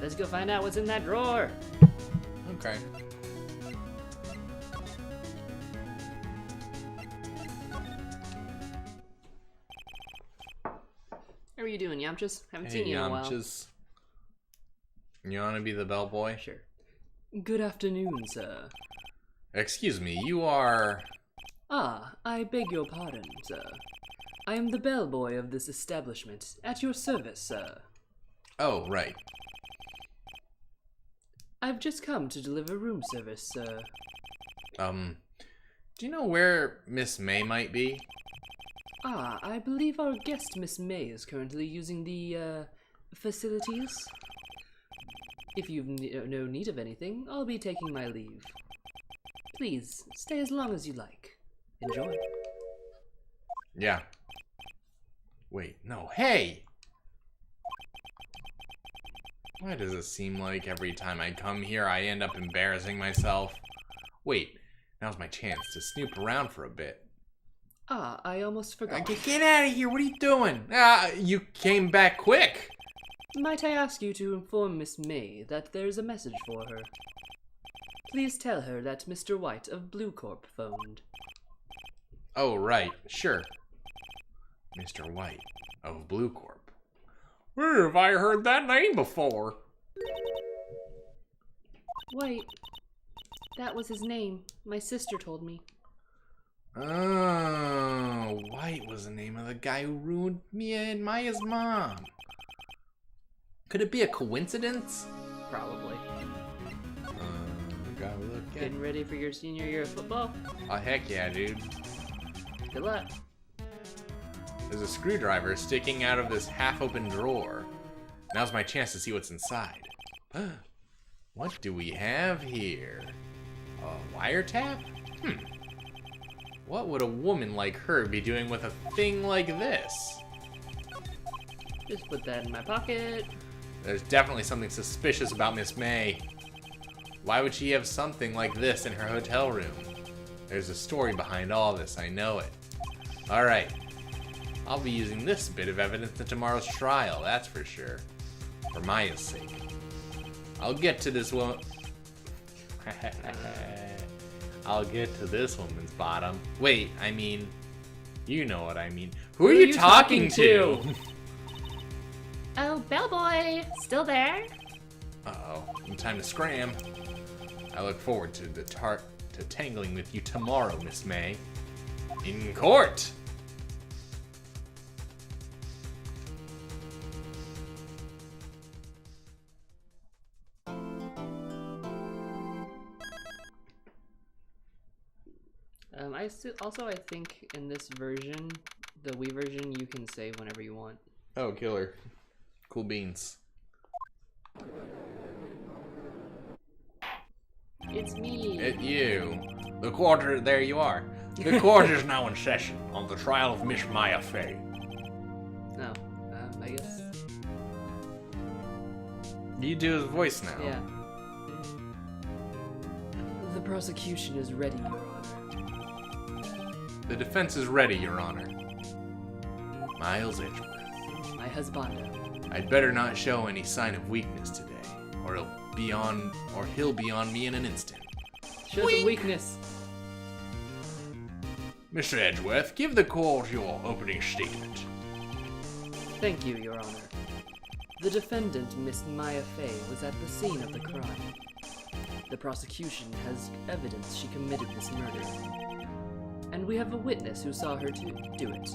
Let's go find out what's in that drawer. Okay. How are you doing, Yamchas? Haven't Hey, seen you in a while. Yamchas. You want to be the bellboy? Sure. Good afternoon, sir. Excuse me, you are... Ah, I beg your pardon, sir. I am the bellboy of this establishment. At your service, sir. Oh, right. I've just come to deliver room service, sir. Do you know where Miss May might be? Ah, I believe our guest, Miss May, is currently using the, facilities. If you've no need of anything, I'll be taking my leave. Please, stay as long as you like. Enjoy. Yeah. Wait, no, hey! Why does it seem like every time I come here I end up embarrassing myself? Wait, now's my chance to snoop around for a bit. Ah, I almost forgot. Get out of here, what are you doing? You came back quick! Might I ask you to inform Miss May that there's a message for her? Please tell her that Mr. White of Blue Corp phoned. Oh, right, sure. Mr. White of Blue Corp. Where have I heard that name before? White. That was his name. My sister told me. Oh, White was the name of the guy who ruined Mia and Maya's mom. Could it be a coincidence? Probably. Gotta look at... Getting ready for your senior year of football? Oh, heck yeah, dude. Good luck. There's a screwdriver sticking out of this half-open drawer. Now's my chance to see what's inside. What do we have here? A wiretap? What would a woman like her be doing with a thing like this? Just put that in my pocket. There's definitely something suspicious about Miss May. Why would she have something like this in her hotel room? There's a story behind all this, I know it. Alright. I'll be using this bit of evidence in tomorrow's trial, that's for sure. For Maya's sake. I'll get to this woman... I'll get to this woman's bottom. Wait, I mean... You know what I mean. Who are you talking to? Oh, bellboy! Still there? Uh-oh, time to scram. I look forward to tangling with you tomorrow, Miss May. In court! I think in this version, the Wii version, you can save whenever you want. Oh, killer. Cool beans. It's me. It's you. The court, there you are. The court is now in session on the trial of Miss Maya Fey. No, I guess. You do his voice now. Yeah. The prosecution is ready, Your Honor. The defense is ready, Your Honor. Miles Edgeworth. My husbando. I'd better not show any sign of weakness today, or he'll be on me in an instant. Show some weakness. Mr. Edgeworth, give the court your opening statement. Thank you, Your Honor. The defendant, Miss Maya Fey, was at the scene of the crime. The prosecution has evidence she committed this murder. And we have a witness who saw her do it.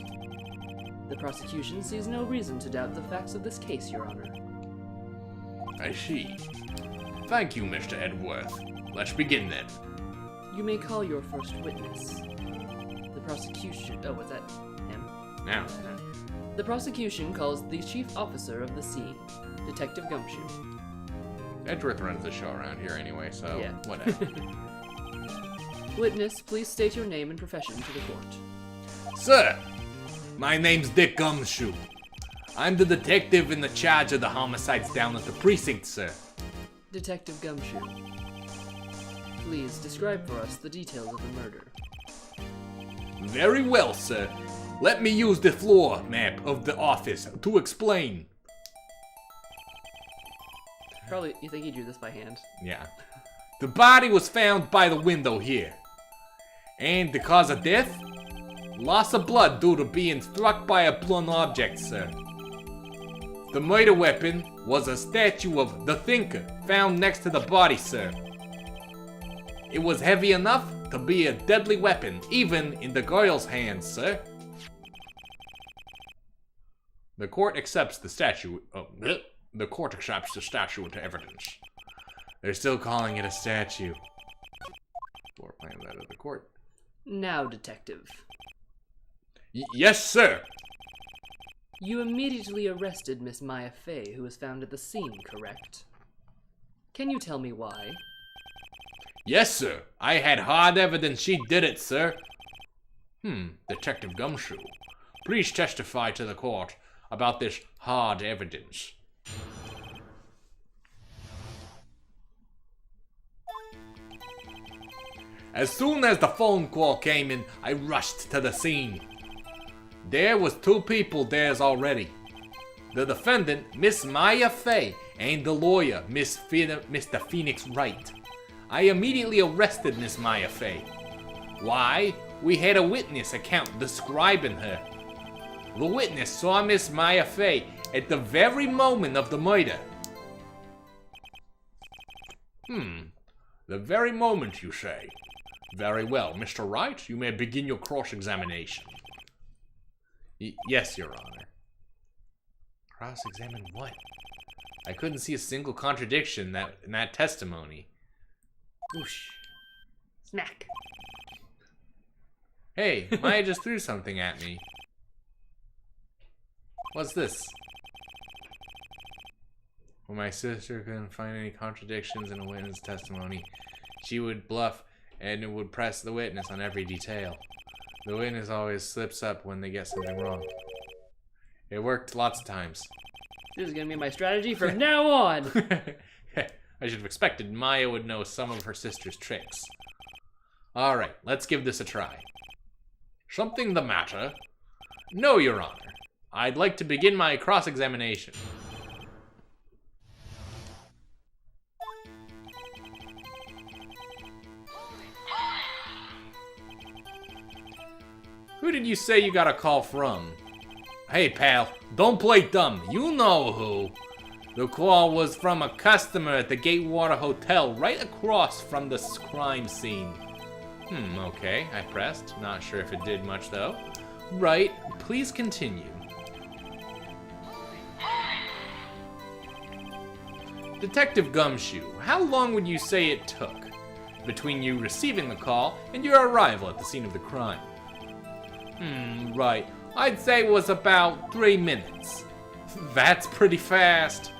The prosecution sees no reason to doubt the facts of this case, Your Honor. I see. Thank you, Mr. Edgeworth. Let's begin then. You may call your first witness. The prosecution... Oh, was that him? Now. The prosecution calls the chief officer of the scene, Detective Gumshoe. Edgeworth runs the show around here anyway, so Yeah. whatever. Witness, please state your name and profession to the court. Sir, my name's Dick Gumshoe. I'm the detective in the charge of the homicides down at the precinct, sir. Detective Gumshoe, please describe for us the details of the murder. Very well, sir. Let me use the floor map of the office to explain. You think he drew this by hand? Yeah. The body was found by the window here. And the cause of death? Loss of blood due to being struck by a blunt object, sir. The murder weapon was a statue of the Thinker found next to the body, sir. It was heavy enough to be a deadly weapon, even in the girl's hands, sir. The court accepts the statue. The court accepts the statue into evidence. They're still calling it a statue. Floor plan that of the court. Now, detective. Yes, sir. You immediately arrested Miss Maya Fey, who was found at the scene, correct? Can you tell me why? Yes, sir. I had hard evidence she did it, sir. Detective Gumshoe, please testify to the court about this hard evidence. As soon as the phone call came in, I rushed to the scene. There was 2 people there already. The defendant, Miss Maya Fey, and the lawyer, Mr. Phoenix Wright. I immediately arrested Miss Maya Fey. Why? We had a witness account describing her. The witness saw Miss Maya Fey at the very moment of the murder. The very moment, you say? Very well, Mr. Wright, you may begin your cross-examination. Yes, Your Honor. Cross-examine what? I couldn't see a single contradiction in that testimony. Whoosh. Smack. Hey, Maya just threw something at me. What's this? When my sister couldn't find any contradictions in a witness testimony, she would bluff and would press the witness on every detail. The witness always slips up when they get something wrong. It worked lots of times. This is gonna be my strategy from now on! I should have expected Maya would know some of her sister's tricks. Alright, let's give this a try. Something the matter? No, Your Honor. I'd like to begin my cross-examination. Who did you say you got a call from? Hey, pal, don't play dumb. You know who. The call was from a customer at the Gatewater Hotel right across from the crime scene. Okay, I pressed. Not sure if it did much, though. Right, please continue. Detective Gumshoe, how long would you say it took between you receiving the call and your arrival at the scene of the crime? Right. I'd say it was about 3 minutes. That's pretty fast.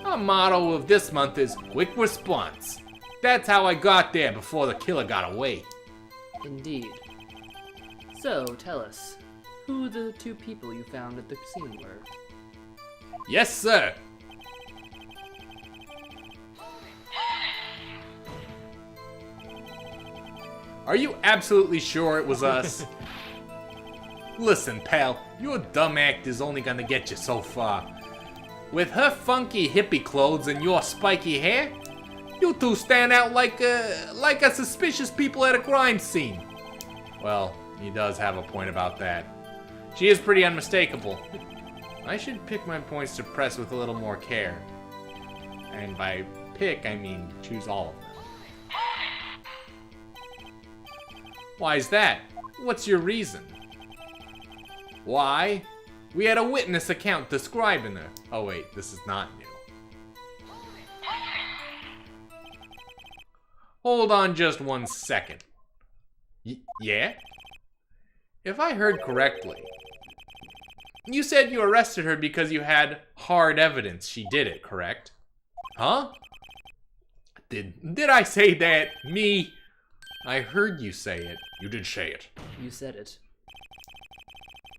Our motto of this month is quick response. That's how I got there before the killer got away. Indeed. So, tell us, who the 2 people you found at the scene were? Yes, sir. Are you absolutely sure it was us? Listen, pal, your dumb act is only gonna get you so far. With her funky hippie clothes and your spiky hair, you 2 stand out like a suspicious people at a crime scene. Well, he does have a point about that. She is pretty unmistakable. I should pick my points to press with a little more care. And by pick, I mean choose all of them. Why is that? What's your reason? Why? We had a witness account describing her. Oh wait, this is not new. Hold on just 1 second. Yeah? If I heard correctly, you said you arrested her because you had hard evidence she did it, correct? Huh? Did I say that? Me? I heard you say it. You did say it. You said it.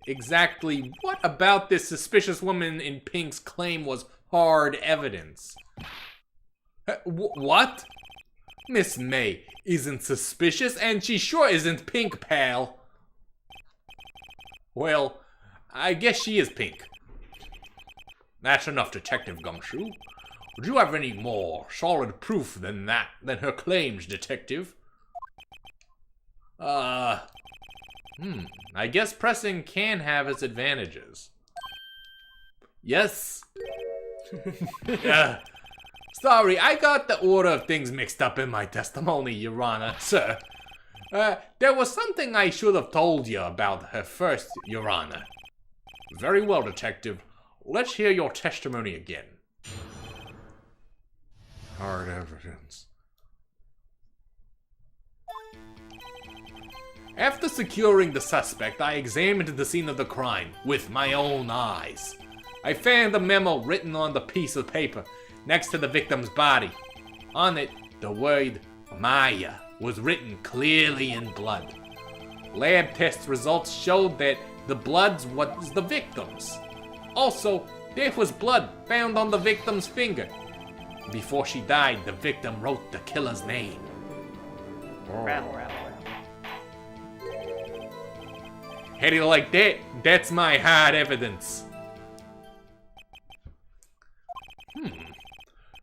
Exactly what about this suspicious woman in pink's claim was hard evidence? What? Miss May isn't suspicious, and she sure isn't pink, pal. Well, I guess she is pink. That's enough, Detective Gumshoe. Would you have any more solid proof than her claims, Detective? I guess pressing can have its advantages. Yes. Sorry, I got the order of things mixed up in my testimony, Your Honor. Sir, there was something I should have told you about her first, Your Honor. Very well, Detective. Let's hear your testimony again. Hard evidence. After securing the suspect, I examined the scene of the crime with my own eyes. I found a memo written on the piece of paper next to the victim's body. On it, the word Maya was written clearly in blood. Lab test results showed that the blood was the victim's. Also, there was blood found on the victim's finger. Before she died, the victim wrote the killer's name. How do you like that? That's my hard evidence.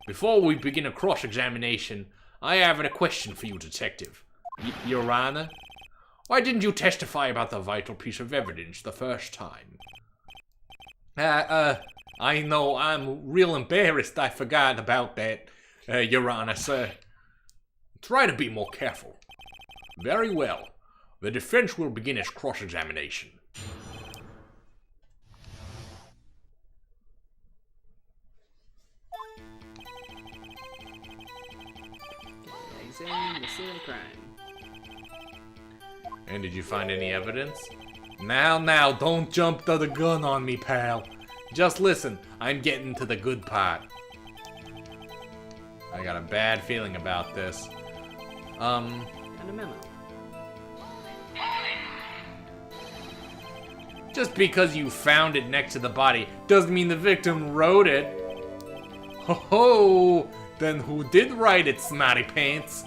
Before we begin a cross-examination, I have a question for you, Detective. Your Honor? Why didn't you testify about the vital piece of evidence the first time? I know, I'm real embarrassed I forgot about that, Your Honor, sir. Try to be more careful. Very well. The defense will begin its cross-examination. Examine the scene of the crime. And did you find any evidence? Now, don't jump to the gun on me, pal. Just listen, I'm getting to the good part. I got a bad feeling about this. And a memo. Just because you found it next to the body doesn't mean the victim wrote it. Ho, then who did write it, smarty pants?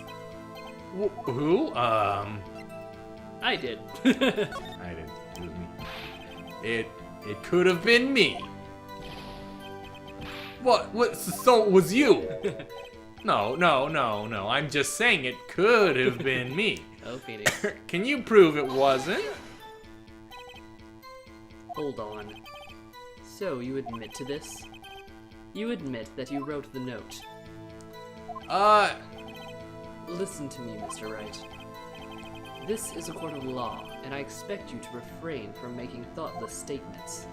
Who? I did. I didn't. It was me. It could have been me. What? So it was you? No. I'm just saying it could have been me. Oh, Phoenix. Can you prove it wasn't? Hold on. So, you admit to this? You admit that you wrote the note. Listen to me, Mr. Wright. This is a court of law, and I expect you to refrain from making thoughtless statements.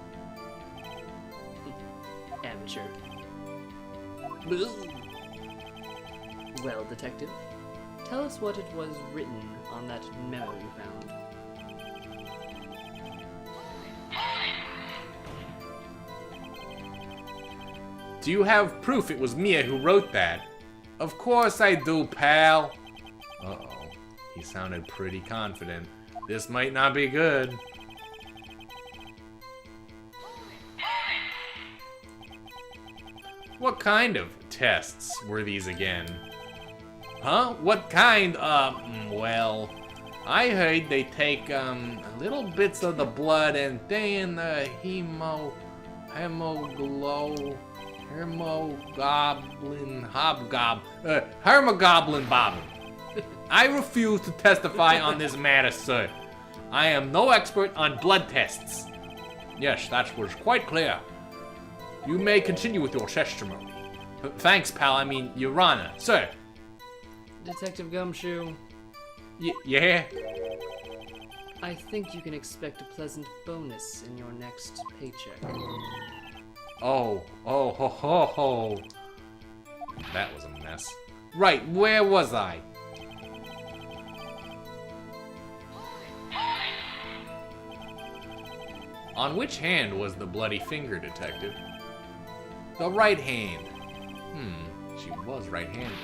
Amateur. Well, Detective, tell us what it was written on that memo you found. Do you have proof it was Mia who wrote that? Of course I do, pal. Uh-oh. He sounded pretty confident. This might not be good. What kind of tests were these again? Huh? What kind? Well, I heard they take, little bits of the blood and then, Hermogoblin bobbin. I refuse to testify on this matter, sir. I am no expert on blood tests. Yes, that was quite clear. You may continue with your testimony. Thanks, pal. I mean, Your Honor. Sir. Detective Gumshoe. Yeah? I think you can expect a pleasant bonus in your next paycheck. Oh, ho. That was a mess. Right, where was I? On which hand was the bloody finger, Detective? The right hand. She was right-handed.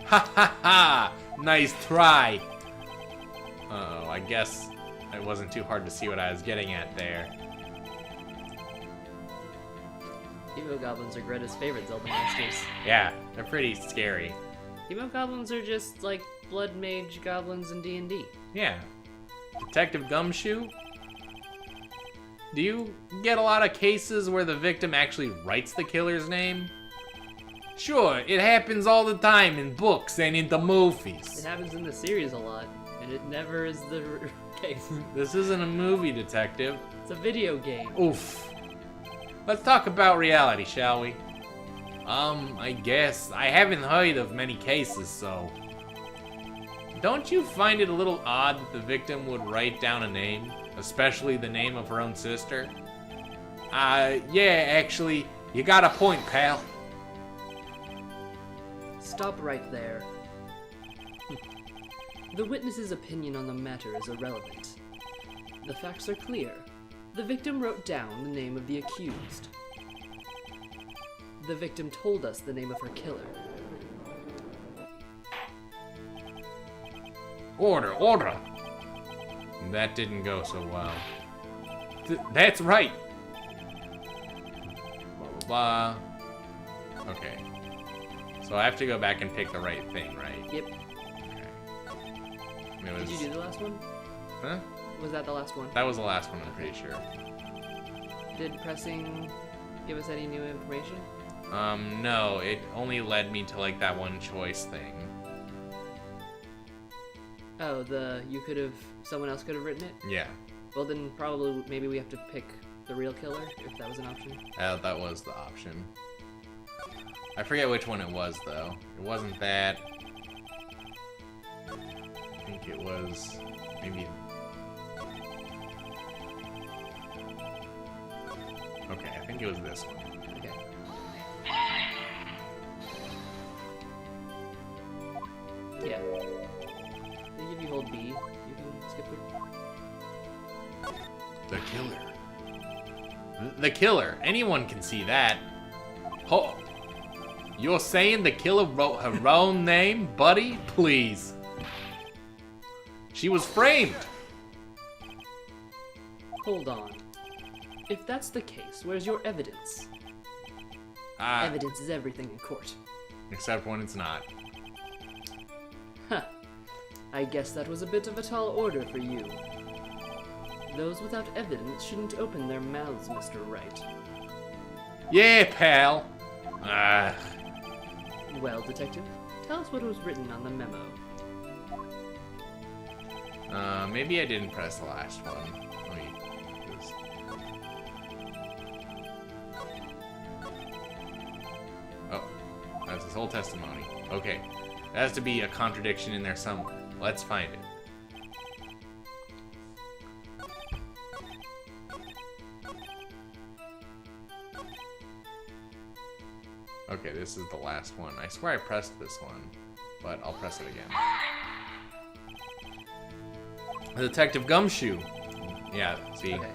Ha! Nice try! Uh-oh, I guess it wasn't too hard to see what I was getting at there. Hemogoblins are Greta's favorite Zelda monsters. Yeah, they're pretty scary. Hemogoblins are just like blood mage goblins in D&D. Yeah. Detective Gumshoe? Do you get a lot of cases where the victim actually writes the killer's name? Sure, it happens all the time in books and in the It movies. happens in the series a lot, and it never is the case. This isn't a movie, detective. It's a video game. Oof. Let's talk about reality, shall we? I guess. I haven't heard of many cases, so... Don't you find it a little odd that the victim would write down a name? Especially the name of her own sister? Yeah, actually, you got a point, pal. Stop right there. The witness's opinion on the matter is irrelevant. The facts are clear. The victim wrote down the name of the accused. The victim told us the name of her killer. Order, order! That didn't go so well. That's right! Blah, blah, blah. Okay. So I have to go back and pick the right thing, right? Yep. Okay. Did you do the last one? Huh? Was that the last one? That was the last one, I'm pretty sure. Did pressing give us any new information? No, it only led me to, like, that one choice thing. Oh, someone else could have written it? Yeah. Well, then probably, maybe we have to pick the real killer, if that was an option. That was the option. I forget which one it was, though. It wasn't that. I think it was maybe... Okay, I think it was this one. Okay. Yeah. If you hold B, you can skip it. The killer. The killer. Anyone can see that. Oh, you're saying the killer wrote her own name, buddy? Please. She was framed. Hold on. If that's the case, where's your evidence? Evidence is everything in court. Except when it's not. Huh. I guess that was a bit of a tall order for you. Those without evidence shouldn't open their mouths, Mr. Wright. Yeah, pal. Well, Detective, tell us what was written on the memo. Maybe I didn't press the last one. Let me do this. Oh, that's his whole testimony. Okay, there has to be a contradiction in there somewhere. Let's find it. Okay, this is the last one. I swear I pressed this one, but I'll press it again. Detective Gumshoe. Yeah, see? Okay.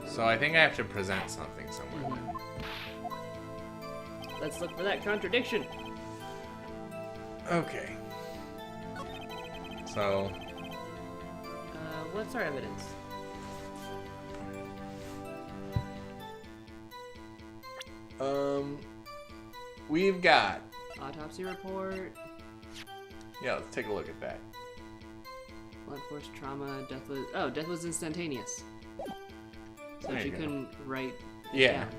So I think I have to present something somewhere. Let's look for that contradiction. Okay. So, What's our evidence? we've got... Autopsy report, Yeah, let's take a look at that. blunt force trauma, death was instantaneous. So There she you go. couldn't write it Yeah. down.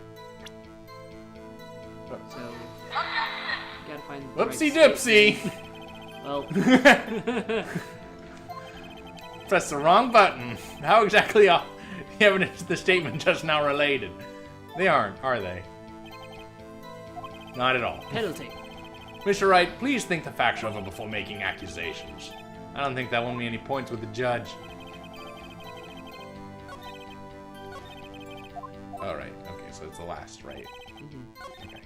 So, you gotta find the right Whoopsie dipsy! statement. Well, Press the wrong button. How exactly are the evidence to the statement just now related? They aren't, are they? Not at all. penalty. Mr. Wright, please think the facts over before making accusations. I don't think that won me any points with the judge. Alright, okay, so it's the last, right? Okay.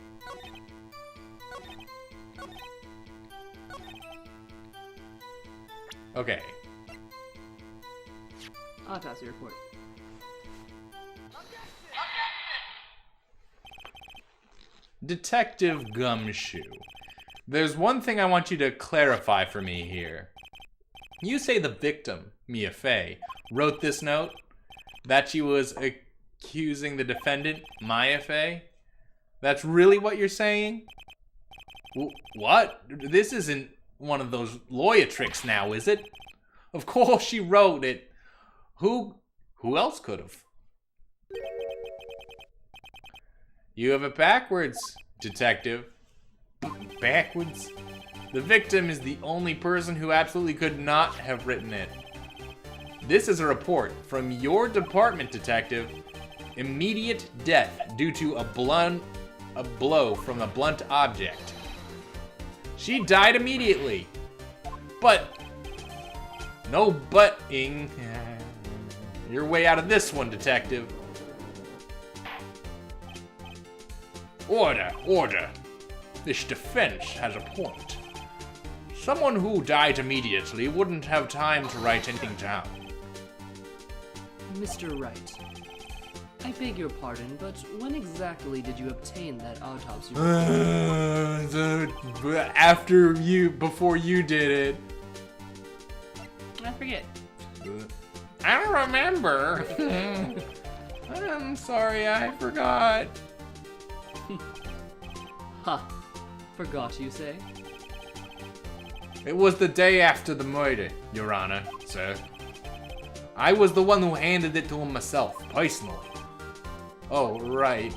Okay. Autopsy report. Detective Gumshoe. There's one thing I want you to clarify for me here. You say the victim, Mia Fey, wrote this note? That she was accusing the defendant, Maya Fey? That's really what you're saying? What? This isn't one of those lawyer tricks now, is it? Of course she wrote it. Who else could have? You have it backwards, detective. Backwards? The victim is the only person who absolutely could not have written it. This is a report from your department, detective. Immediate death due to a blow from a blunt object. She died immediately. But no butting your way out of this one, detective. Order, order. This defense has a point. Someone who died immediately wouldn't have time to write anything down. Mr. Wright, I beg your pardon, but when exactly did you obtain that autopsy report? Before you did it. I forget. I don't remember. I'm sorry, I forgot. Ha! Forgot, you say? It was the day after the murder, Your Honor, sir. I was the one who handed it to him myself, personally. Oh, right.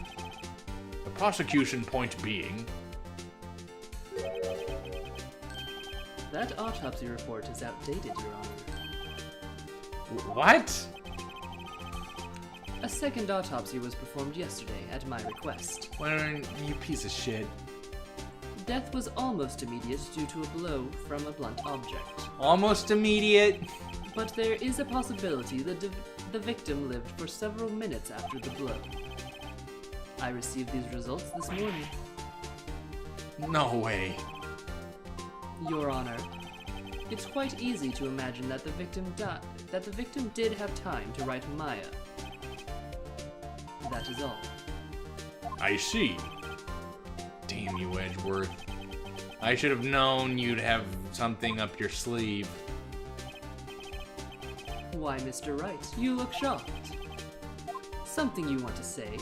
The prosecution point being... That autopsy report is outdated, Your Honor. What? A second autopsy was performed yesterday at my request. Well, you piece of shit. Death was almost immediate due to a blow from a blunt object. Almost immediate? But there is a possibility that the victim lived for several minutes after the blow. I received these results this morning. No way. Your Honor, it's quite easy to imagine that the victim did have time to write Maya. That is all. I see. Damn you, Edgeworth. I should have known you'd have something up your sleeve. Why, Mr. Wright, you look shocked. Something you want to say?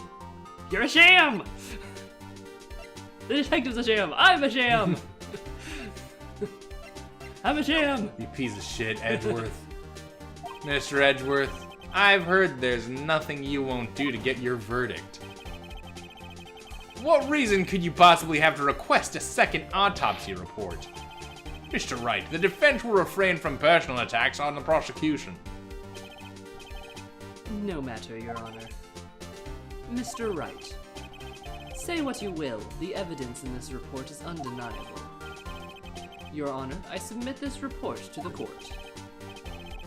You're a sham! The detective's a sham! I'm a sham! I'm a sham! You piece of shit, Edgeworth. Mr. Edgeworth, I've heard there's nothing you won't do to get your verdict. What reason could you possibly have to request a second autopsy report? Mr. Wright, the defense will refrain from personal attacks on the prosecution. No matter, Your Honor. Mr. Wright, say what you will, the evidence in this report is undeniable. Your Honor, I submit this report to the court.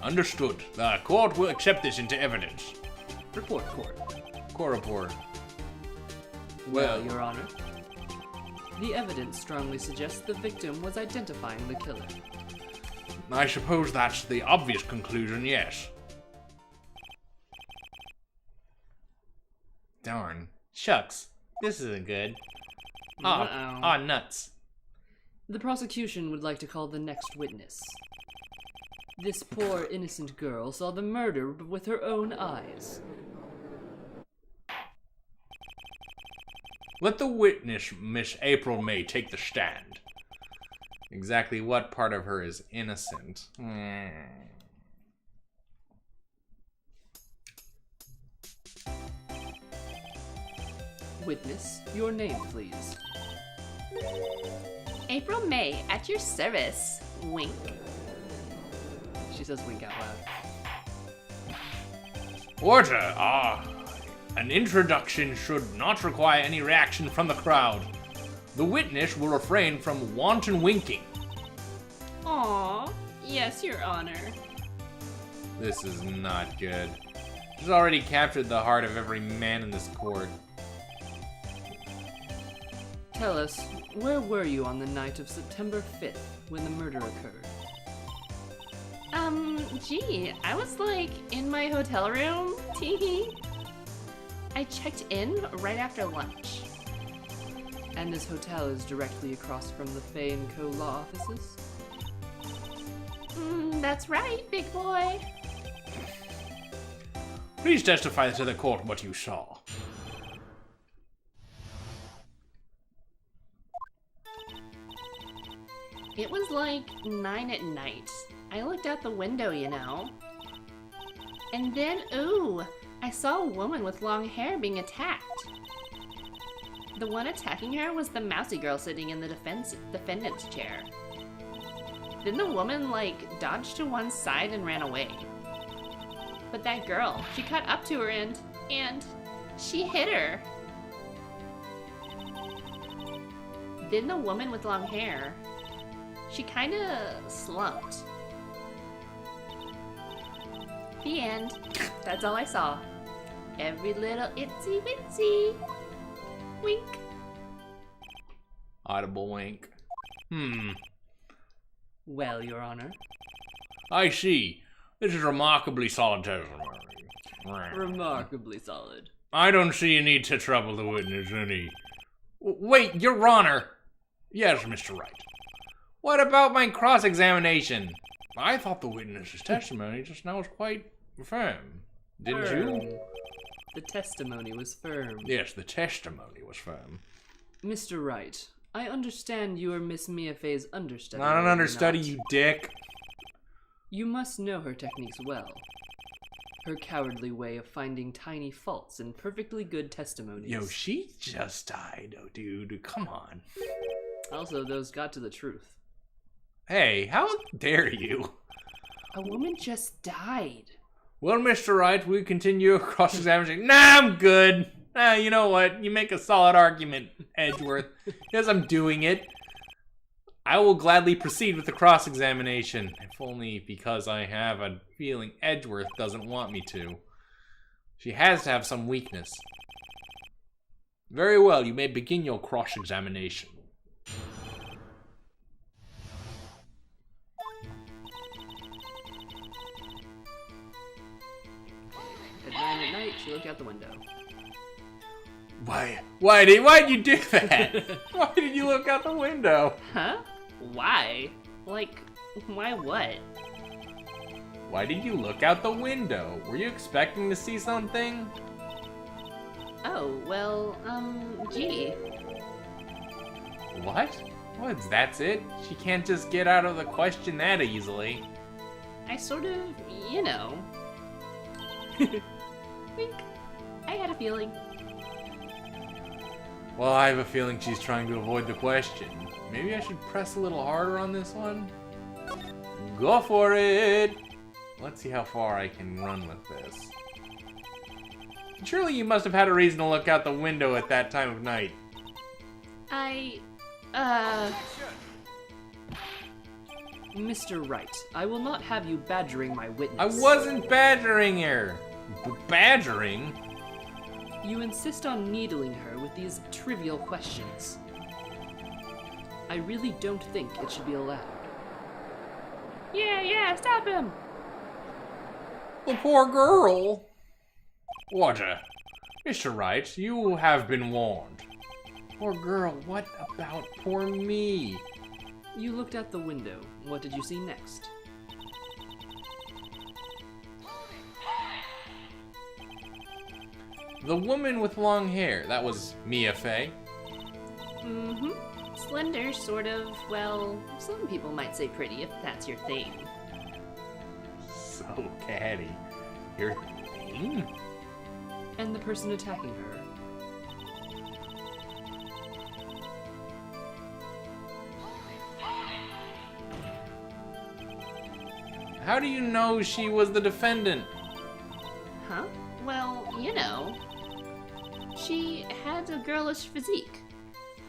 Understood. The court will accept this into evidence. Report, court. Court report. Well, Your Honor, the evidence strongly suggests the victim was identifying the killer. I suppose that's the obvious conclusion, yes. Darn. Shucks. This isn't good. Aw, nuts. The prosecution would like to call the next witness. This poor, innocent girl saw the murder with her own eyes. Let the witness, Miss April May, take the stand. Exactly what part of her is innocent? Witness, your name, please. April May, at your service. Wink. She says wink out loud. Order! An introduction should not require any reaction from the crowd. The witness will refrain from wanton winking. Aw, yes, Your Honor. This is not good. She's already captured the heart of every man in this court. Tell us, where were you on the night of September 5th when the murder occurred? Gee, I was like in my hotel room, teehee. I checked in right after lunch. And this hotel is directly across from the Fay & Co. law offices? That's right, big boy. Please testify to the court what you saw. It was like 9 at night. I looked out the window, you know. And then, ooh, I saw a woman with long hair being attacked. The one attacking her was the mousy girl sitting in the defendant's chair. Then the woman, like, dodged to one side and ran away. But that girl, she caught up to her and she hit her. Then the woman with long hair, she kinda slumped. The end. That's all I saw. Every little itsy bitsy. Wink. Audible wink. Well, Your Honor. I see. This is remarkably solid testimony. Remarkably solid. I don't see a need to trouble the witness any. Wait, Your Honor. Yes, Mr. Wright. What about my cross-examination? I thought the witness's testimony just now was quite firm. Didn't you? The testimony was firm. Yes, the testimony was firm. Mr. Wright, I understand you are Miss Mia Fey's understudy. Not an understudy, you dick. You must know her techniques well. Her cowardly way of finding tiny faults in perfectly good testimonies. Yo, she just died, oh dude, come on. Also, those got to the truth. Hey, how dare you? A woman just died. Well, Mr. Wright, we continue cross-examination. Nah, I'm good. You know what? You make a solid argument, Edgeworth. Yes, I'm doing it. I will gladly proceed with the cross-examination, if only because I have a feeling Edgeworth doesn't want me to. She has to have some weakness. Very well, you may begin your cross-examination. At 9 at night, she looked out the window. Why did you do that? Why did you look out the window? Huh? Why? Like, why what? Why did you look out the window? Were you expecting to see something? Oh, well, gee. What? That's it? She can't just get out of the question that easily. I sort of, you know. Wink. I had a feeling. Well, I have a feeling she's trying to avoid the question. Maybe I should press a little harder on this one? Go for it! Let's see how far I can run with this. Surely you must have had a reason to look out the window at that time of night. Mr. Wright, I will not have you badgering my witness. I wasn't badgering her! Badgering? You insist on needling her with these trivial questions. I really don't think it should be allowed. Yeah, stop him! The poor girl! What Mr. Wright, you have been warned. Poor girl, what about poor me? You looked out the window. What did you see next? The woman with long hair. That was Mia Fey. Mm-hmm. Slender, sort of, well, some people might say pretty if that's your thing. So catty. Your thing? And the person attacking her. How do you know she was the defendant? Huh? Well, you know. She had a girlish physique.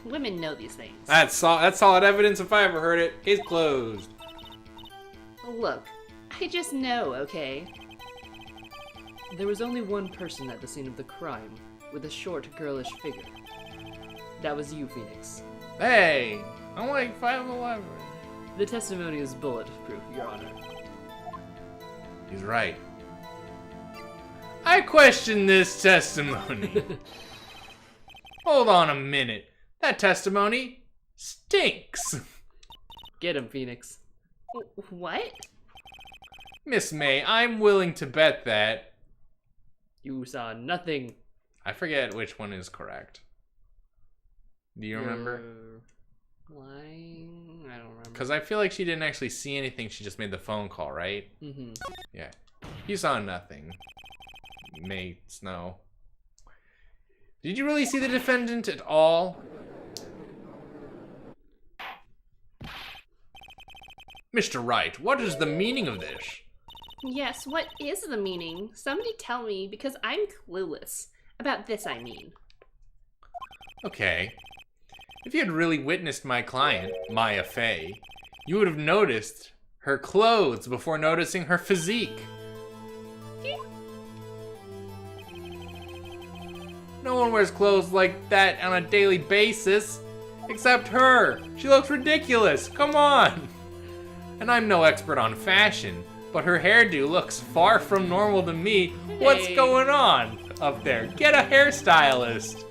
Women know these things. That's solid evidence if I ever heard it. Case closed. Look, I just know, okay? There was only one person at the scene of the crime, with a short, girlish figure. That was you, Phoenix. Hey, I'm like 5'11". The testimony is bulletproof, Your Honor. He's right. I question this testimony. Hold on a minute. That testimony stinks. Get him, Phoenix. What? Miss May, I'm willing to bet that... You saw nothing. I forget which one is correct. Do you remember? Lying? I don't remember. Because I feel like she didn't actually see anything. She just made the phone call, right? Mm-hmm. Yeah. You saw nothing. May Snow. Did you really see the defendant at all? Mr. Wright, what is the meaning of this? Yes, what is the meaning? Somebody tell me, because I'm clueless. About this, I mean. Okay. If you had really witnessed my client, Maya Fey, you would have noticed her clothes before noticing her physique. No one wears clothes like that on a daily basis, except her. She looks ridiculous, come on. And I'm no expert on fashion, but her hairdo looks far from normal to me. What's going on up there? Get a hairstylist.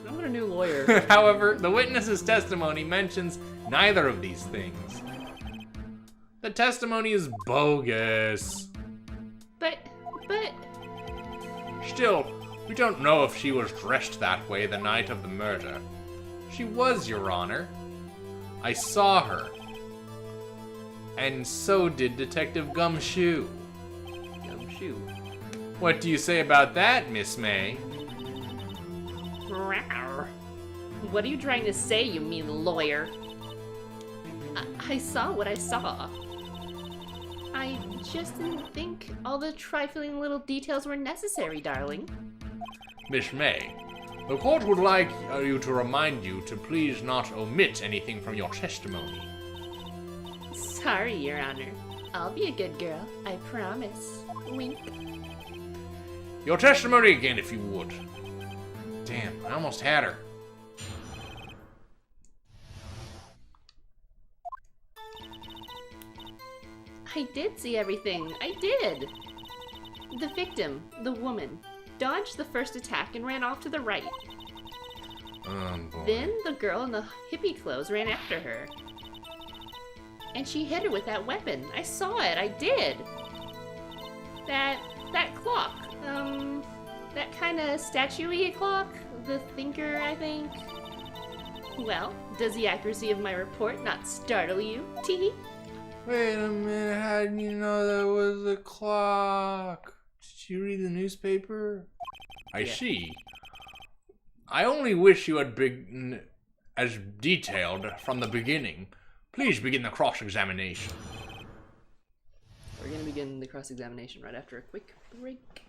I want a new lawyer. However, the witness's testimony mentions neither of these things. The testimony is bogus. But... Still, we don't know if she was dressed that way the night of the murder. She was, Your Honor. I saw her. And so did Detective Gumshoe. Gumshoe. What do you say about that, Miss May? Rawr. What are you trying to say, you mean lawyer? I saw what I saw. I just didn't think all the trifling little details were necessary, darling. Miss May, the court would like you to remind you to please not omit anything from your testimony. Sorry, Your Honor. I'll be a good girl, I promise. Wink. Your testimony again, if you would. Damn, I almost had her. I did see everything. I did. The victim, the woman, dodged the first attack and ran off to the right. Boy. Then the girl in the hippie clothes ran after her. And she hit her with that weapon. I saw it. I did. That clock. That kind of statue-y clock. The thinker, I think. Well, does the accuracy of my report not startle you? Tee. Wait a minute, how did you know that was a clock? Did you read the newspaper? I see. I only wish you had been as detailed from the beginning. Please begin the cross-examination. We're going to begin the cross-examination right after a quick break.